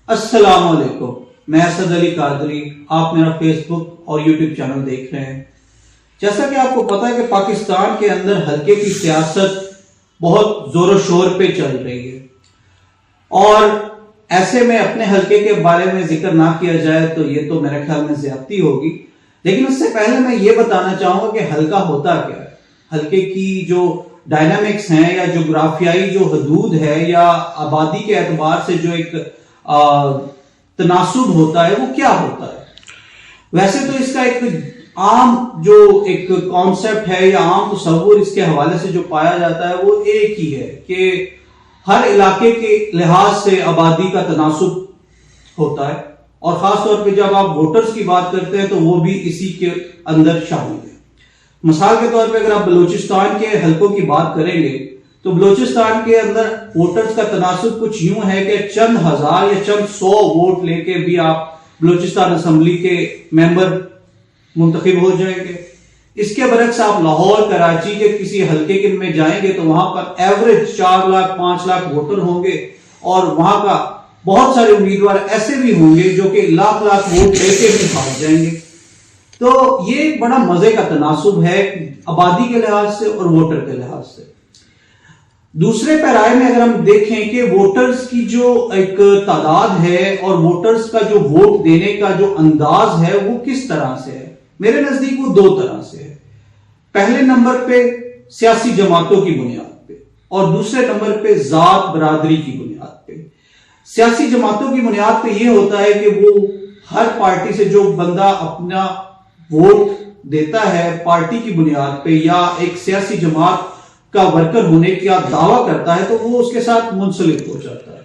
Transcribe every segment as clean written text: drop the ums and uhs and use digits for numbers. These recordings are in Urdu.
السلام علیکم، میں اسد علی قادری، آپ میرا فیس بک اور یوٹیوب چینل دیکھ رہے ہیں۔ جیسا کہ آپ کو پتا ہے کہ پاکستان کے اندر حلقے کی سیاست بہت زور و شور پہ چل رہی ہے، اور ایسے میں اپنے حلقے کے بارے میں ذکر نہ کیا جائے تو یہ تو میرے خیال میں زیادتی ہوگی، لیکن اس سے پہلے میں یہ بتانا چاہوں گا کہ حلقہ ہوتا کیا ہے۔ حلقے کی جو ڈائنامکس ہیں یا جغرافیائی جو حدود ہے یا آبادی کے اعتبار سے جو ایک تناسب ہوتا ہے وہ کیا ہوتا ہے۔ ویسے تو اس کا ایک عام جو ایک کانسیپٹ ہے یا عام تصور اس کے حوالے سے جو پایا جاتا ہے وہ ایک ہی ہے کہ ہر علاقے کے لحاظ سے آبادی کا تناسب ہوتا ہے، اور خاص طور پہ جب آپ ووٹرز کی بات کرتے ہیں تو وہ بھی اسی کے اندر شامل ہے۔ مثال کے طور پہ اگر آپ بلوچستان کے حلقوں کی بات کریں گے تو بلوچستان کے اندر ووٹرز کا تناسب کچھ یوں ہے کہ چند ہزار یا چند سو ووٹ لے کے بھی آپ بلوچستان اسمبلی کے ممبر منتخب ہو جائیں گے۔ اس کے برعکس آپ لاہور کراچی کے کسی حلقے کے میں جائیں گے تو وہاں پر ایوریج 4 لاکھ 5 لاکھ ووٹر ہوں گے، اور وہاں کا بہت سارے امیدوار ایسے بھی ہوں گے جو کہ لاکھ لاکھ ووٹ لے کے بھی ہار جائیں گے۔ تو یہ ایک بڑا مزے کا تناسب ہے آبادی کے لحاظ سے اور ووٹر کے لحاظ سے۔ دوسرے پیرائے میں اگر ہم دیکھیں کہ ووٹرز کی جو ایک تعداد ہے اور ووٹرز کا جو ووٹ دینے کا جو انداز ہے وہ کس طرح سے ہے، میرے نزدیک وہ 2 طرح سے ہے۔ پہلے نمبر پہ سیاسی جماعتوں کی بنیاد پہ، اور دوسرے نمبر پہ ذات برادری کی بنیاد پہ۔ سیاسی جماعتوں کی بنیاد پہ یہ ہوتا ہے کہ وہ ہر پارٹی سے جو بندہ اپنا ووٹ دیتا ہے پارٹی کی بنیاد پہ یا ایک سیاسی جماعت کا ورکر ہونے کا دعویٰ کرتا ہے تو وہ اس کے ساتھ منسلک ہو جاتا ہے،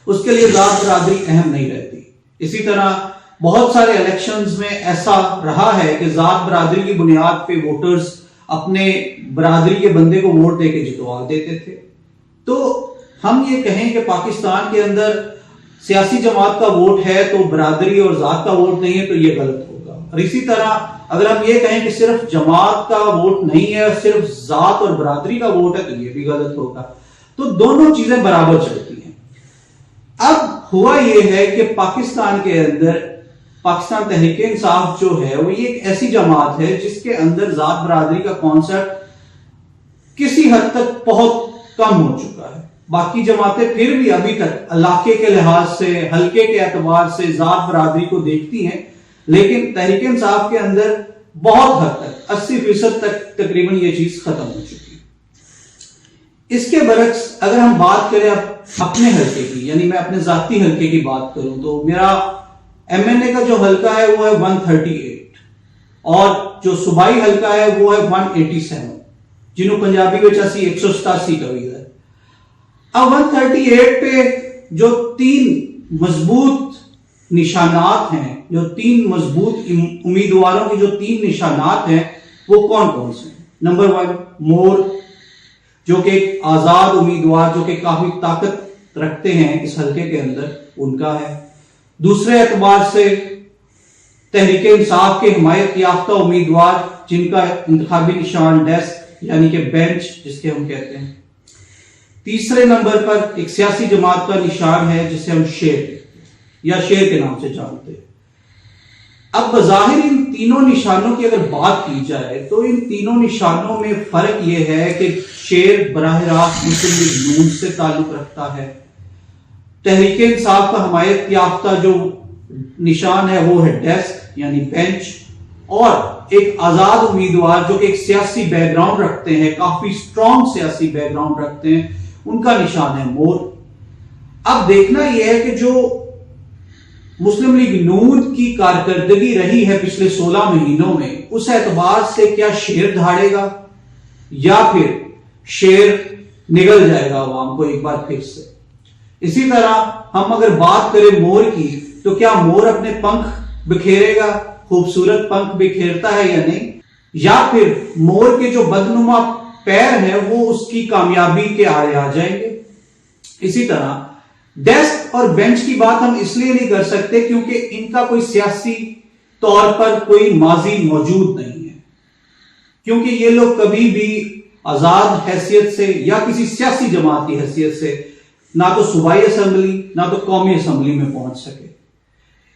اس کے لیے ذات برادری اہم نہیں رہتی۔ اسی طرح بہت سارے الیکشنز میں ایسا رہا ہے کہ ذات برادری کی بنیاد پہ ووٹرز اپنے برادری کے بندے کو ووٹ دے کے جتوا دیتے تھے۔ تو ہم یہ کہیں کہ پاکستان کے اندر سیاسی جماعت کا ووٹ ہے تو برادری اور ذات کا ووٹ نہیں ہے تو یہ غلط ہوگا، اور اسی طرح اگر ہم یہ کہیں کہ صرف جماعت کا ووٹ نہیں ہے اور صرف ذات اور برادری کا ووٹ ہے تو یہ بھی غلط ہوگا۔ تو دونوں چیزیں برابر چلتی ہیں۔ اب ہوا یہ ہے کہ پاکستان کے اندر پاکستان تحریک انصاف جو ہے وہ یہ ایک ایسی جماعت ہے جس کے اندر ذات برادری کا کانسیپٹ کسی حد تک بہت کم ہو چکا ہے۔ باقی جماعتیں پھر بھی ابھی تک علاقے کے لحاظ سے حلقے کے اعتبار سے ذات برادری کو دیکھتی ہیں، لیکن تحریک انصاف کے اندر بہت حد تک 80% تک تقریباً یہ چیز ختم ہو چکی ہے۔ اس کے برعکس اگر ہم بات کریں اپنے حلقے کی، یعنی میں اپنے ذاتی حلقے کی بات کروں تو میرا MNA کا جو حلقہ ہے وہ ہے 138، اور جو صوبائی حلقہ ہے وہ ہے 187، جنہوں پنجابی میں 187 کا بھی ہے۔ اب 138 پہ جو 3 مضبوط نشانات ہیں، جو 3 مضبوط امیدواروں کی جو 3 نشانات ہیں وہ کون کون سے ہیں؟ نمبر 1 مور، جو کہ ایک آزاد امیدوار جو کہ کافی طاقت رکھتے ہیں اس حلقے کے اندر، ان کا ہے۔ دوسرے اعتبار سے تحریک انصاف کے حمایت یافتہ امیدوار جن کا انتخابی نشان ڈیسک یعنی کہ بینچ جس کے ہم کہتے ہیں۔ تیسرے نمبر پر ایک سیاسی جماعت کا نشان ہے جسے ہم شیر یا شیر کے نام سے جانتے ہیں۔ اب بظاہر ان تینوں نشانوں کی اگر بات کی جائے تو ان تینوں نشانوں میں فرق یہ ہے کہ شیر براہ راست مسلم لیگ نون سے تعلق رکھتا ہے، تحریک انصاف کا حمایت یافتہ جو نشان ہے وہ ہے ڈیسک یعنی بینچ، اور ایک آزاد امیدوار جو کہ ایک سیاسی بیک گراؤنڈ رکھتے ہیں، کافی سٹرونگ سیاسی بیک گراؤنڈ رکھتے ہیں، ان کا نشان ہے مور۔ اب دیکھنا یہ ہے کہ جو مسلم لیگ نون کی کارکردگی رہی ہے پچھلے 16 مہینوں میں، اس اعتبار سے کیا شیر دھاڑے گا یا پھر شیر نگل جائے گا عوام کو ایک بار پھر سے۔ اسی طرح ہم اگر بات کریں مور کی تو کیا مور اپنے پنکھ بکھیرے گا، خوبصورت پنکھ بکھیرتا ہے یا نہیں، یا پھر مور کے جو بدنما پیر ہیں وہ اس کی کامیابی کے آڑے آ جائیں گے۔ اسی طرح ڈیسک اور بینچ کی بات ہم اس لیے نہیں کر سکتے کیونکہ ان کا کوئی سیاسی طور پر کوئی ماضی موجود نہیں ہے، کیونکہ یہ لوگ کبھی بھی آزاد حیثیت سے یا کسی سیاسی جماعت کی حیثیت سے نہ تو صوبائی اسمبلی نہ تو قومی اسمبلی میں پہنچ سکے.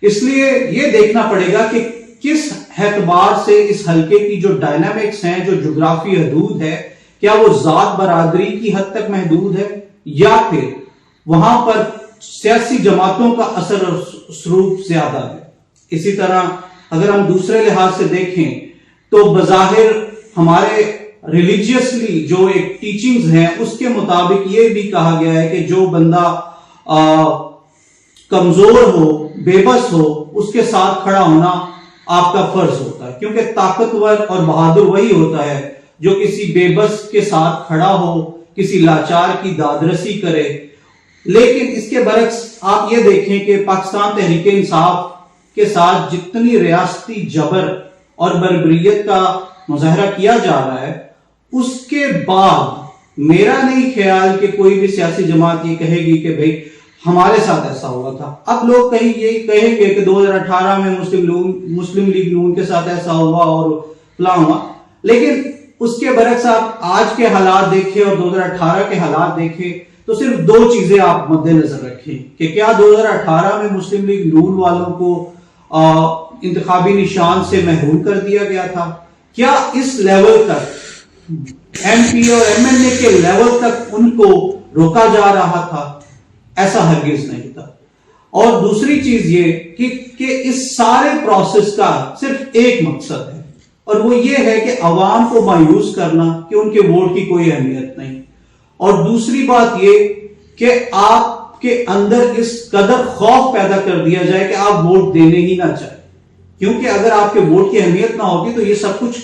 اس لیے یہ دیکھنا پڑے گا کہ کس اعتبار سے اس حلقے کی جو ڈائنامکس ہیں، جو جغرافی حدود ہے، کیا وہ ذات برادری کی حد تک محدود ہے یا پھر وہاں پر سیاسی جماعتوں کا اثر اور سروپ زیادہ ہے. اسی طرح اگر ہم دوسرے لحاظ سے دیکھیں تو بظاہر ہمارے ریلیجیسلی جو ایک ٹیچنگز ہیں اس کے مطابق یہ بھی کہا گیا ہے کہ جو بندہ کمزور ہو، بے بس ہو، اس کے ساتھ کھڑا ہونا آپ کا فرض ہوتا ہے، کیونکہ طاقتور اور بہادر وہی ہوتا ہے جو کسی بے بس کے ساتھ کھڑا ہو، کسی لاچار کی دادرسی کرے. لیکن اس کے برعکس آپ یہ دیکھیں کہ پاکستان تحریک انصاف کے ساتھ جتنی ریاستی جبر اور بربریت کا مظاہرہ کیا جا رہا ہے، اس کے بعد میرا نہیں خیال کہ کوئی بھی سیاسی جماعت یہ کہے گی کہ بھئی ہمارے ساتھ ایسا ہوا تھا. اب لوگ کہیں یہ کہیں گے کہ 2018 میں مسلم لیگ نون کے ساتھ ایسا ہوا اور فلاں ہوا، لیکن اس کے برعکس آپ آج کے حالات دیکھیں اور 2018 کے حالات دیکھیں تو صرف دو چیزیں آپ مد نظر رکھیں کہ کیا 2018 میں مسلم لیگ نون والوں کو انتخابی نشان سے محروم کر دیا گیا تھا؟ کیا اس لیول تک ایم پی اور ایم این اے کے لیول تک ان کو روکا جا رہا تھا؟ ایسا ہرگز نہیں تھا. اور دوسری چیز یہ کہ اس سارے پروسیس کا صرف ایک مقصد ہے اور وہ یہ ہے کہ عوام کو مایوس کرنا کہ ان کے ووٹ کی کوئی اہمیت نہیں. اور دوسری بات یہ کہ آپ کے اندر اس قدر خوف پیدا کر دیا جائے کہ آپ ووٹ دینے ہی نہ چاہیں، کیونکہ اگر آپ کے ووٹ کی اہمیت نہ ہوتی تو یہ سب کچھ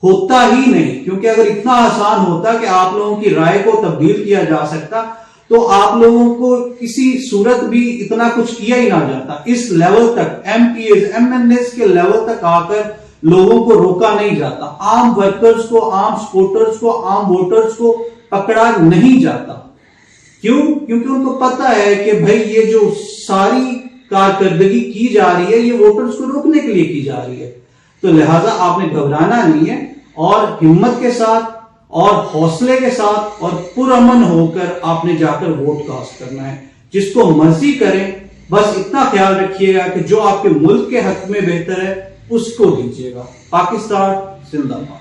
ہوتا ہی نہیں. کیونکہ اگر اتنا آسان ہوتا کہ آپ لوگوں کی رائے کو تبدیل کیا جا سکتا تو آپ لوگوں کو کسی صورت بھی اتنا کچھ کیا ہی نہ جاتا. اس لیول تک M P As M N As کے لیول تک آ کر لوگوں کو روکا نہیں جاتا، عام ورکرز کو، عام سپورٹرز کو، عام ووٹرز کو پکڑا نہیں جاتا. کیوں؟ کیونکہ ان کو پتا ہے کہ بھائی یہ جو ساری کارکردگی کی جا رہی ہے یہ ووٹرز کو روکنے کے لیے کی جا رہی ہے. تو لہٰذا آپ نے گھبرانا نہیں ہے اور ہمت کے ساتھ اور حوصلے کے ساتھ اور پرامن ہو کر آپ نے جا کر ووٹ کاسٹ کرنا ہے. جس کو مرضی کریں، بس اتنا خیال رکھیے گا کہ جو آپ کے ملک کے حق میں بہتر ہے اس کو دیجیے گا. پاکستان زندہ باد.